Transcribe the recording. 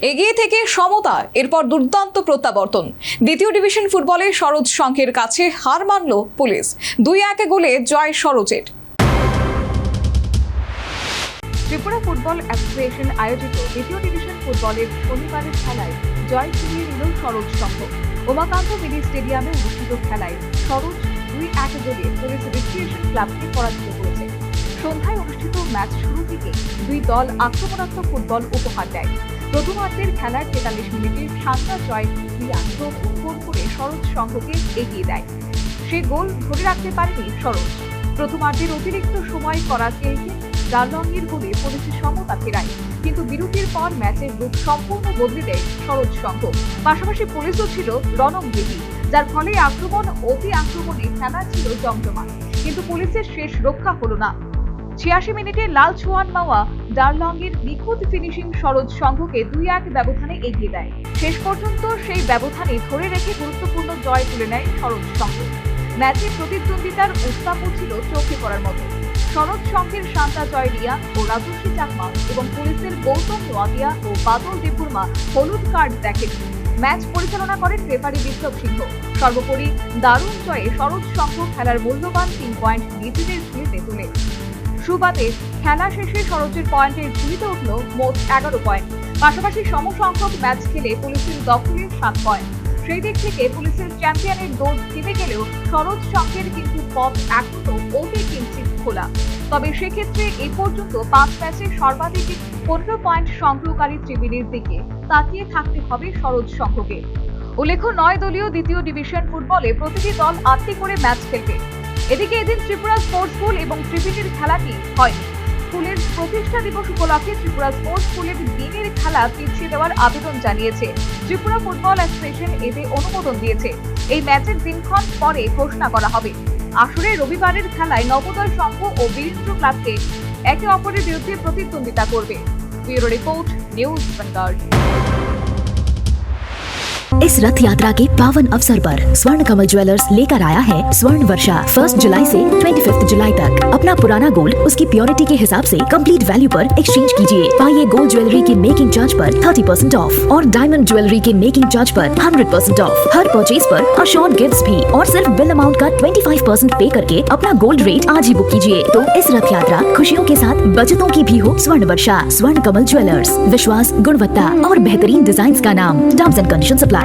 এগিয়ে থেকে সমতা, এরপর দুর্দান্ত প্রত্যাবর্তন। দ্বিতীয় ডিভিশন ফুটবলে সরোজ সংঘের কাছে হার মানল পুলিশ। 2-1 গোলে জয় সরোজের। ত্রিপুরা ফুটবল অ্যাসোসিয়েশন আয়োজিত দ্বিতীয় ডিভিশন ফুটবলের শনিবারের খেলায় জয় ছিনিয়ে নিল সরোজ সংঘ। উমাকান্ত মিনি স্টেডিয়ামে অনুষ্ঠিত খেলায় সরোজ 2-1 গোলে পুলিশ রিক্রিয়েশন ক্লাবকে পরাজিত করেছে। সন্ধ্যায় অনুষ্ঠিত ম্যাচ শুরু থেকে দুই দল আক্রমণাত্মক ফুটবল উপহার দেয়। প্রথমার্ধের খেলার 43 মিনিটে শান্তা জয় গোল করে সরোজ সংঘকে এগিয়ে দেয়। সে গোল ধরে রাখতে পারেনি সরোজ। প্রথমার্ধের অতিরিক্ত সময় করা খেলতে ডারলংয়ের গোলে পুলিশের সমতা ফেরায়, কিন্তু বিরতির পর ম্যাচের রূপ সম্পূর্ণ বদলে দেয় সরোজ সংঘ। পাশাপাশি পুলিশও ছিল রণংদেহী, যার ফলে অতি আক্রমণে খেলা ছিল জমজমা, কিন্তু পুলিশের শেষ রক্ষা হলো না। 86 মিনিটে লাল ছোয়ান মাওয়া ডারলংয়ের নিখুঁত ফিনিশিং সরোজ সংঘকে 2-1 ব্যবধানে এগিয়ে দেয়। শেষ পর্যন্ত সেই ব্যবধানে ধরে রেখে গুরুত্বপূর্ণ জয় তুলে নেয় সরোজ সংঘ। ম্যাচে প্রতিদ্বন্দ্বিতার উত্তাপ ছিল চোখে পড়ার মতো। সরোজ সংঘের শান্তা জয় রিয়া ও রাজস্বী চাকমা এবং পুলিশের গৌতম নোয়াদিয়া ও বাদল দেববর্মা হলুদ কার্ড দেখেন। ম্যাচ পরিচালনা করেন রেফারি বিপ্লব সিংহ। সর্বোপরি দারুণ জয়ে সরোজ সংঘ খেলার মূল্যবান 3 পয়েন্ট নিজেদের ঝুলিতে তুলে। সুবাদে খেলা শেষে সরোজের পয়েন্টের ঝুলিতে উঠল মোট 11 পয়েন্ট। পাশাপাশি সমসংখ্যক ম্যাচ খেলে পুলিশের দখলে 7 পয়েন্ট। সেই দিক থেকে পুলিশের চ্যাম্পিয়নের দৌড় জিতে গেলেও সরোজ সংঘের কিন্তু পথ এখনো অতি কিঞ্চিত খোলা। তবে সেক্ষেত্রে এ পর্যন্ত 5 ম্যাচে সর্বাধিক 15 পয়েন্ট সংগ্রহকারী ত্রিবেণীর দিকে তাকিয়ে থাকতে হবে সরোজ সংঘকে। উল্লেখ্য, 9 দলীয় দ্বিতীয় ডিভিশন ফুটবলে প্রতিটি দল 8টি করে ম্যাচ খেলবে। এদিকে এদিন ত্রিপুরা স্পোর্টস স্কুল এবং ত্রিবেণীর খেলাটি হয়। স্কুলের প্রতিষ্ঠা দিবস উপলক্ষে ত্রিপুরা স্পোর্টস স্কুলের দিনের খেলা পিছিয়ে দেওয়ার আবেদন জানিয়েছে। ত্রিপুরা ফুটবল অ্যাসোসিয়েশন এতে অনুমোদন দিয়েছে। এই ম্যাচের দিনক্ষণ পরে ঘোষণা করা হবে। আসলে রবিবারের খেলায় নবোদয় সংঘ ও বীরেন্দ্র ক্লাবকে একে অপরের বিরুদ্ধে প্রতিদ্বন্দ্বিতা করবে। Bureau report, news vanguard. इस रथ यात्रा के पावन अवसर पर स्वर्ण कमल ज्वेलर्स लेकर आया है स्वर्ण वर्षा। 1 जुलाई से 25 जुलाई तक अपना पुराना गोल्ड उसकी प्योरिटी के हिसाब से कंप्लीट वैल्यू पर एक्सचेंज कीजिए। पाइए गोल्ड ज्वेलरी के मेकिंग चार्ज पर 30% ऑफ और डायमंड ज्वेलरी के मेकिंग चार्ज पर 100% ऑफ। हर परचेज पर अशोर्ड गिफ्ट्स भी और सिर्फ बिल अमाउंट का 25% पे करके अपना गोल्ड रेट आज ही बुक कीजिए। तो इस रथ यात्रा खुशियों के साथ बचतों की भी हो। स्वर्ण वर्षा, स्वर्ण कमल ज्वेलर्स, विश्वास, गुणवत्ता और बेहतरीन डिजाइन का नाम। Terms and conditions apply.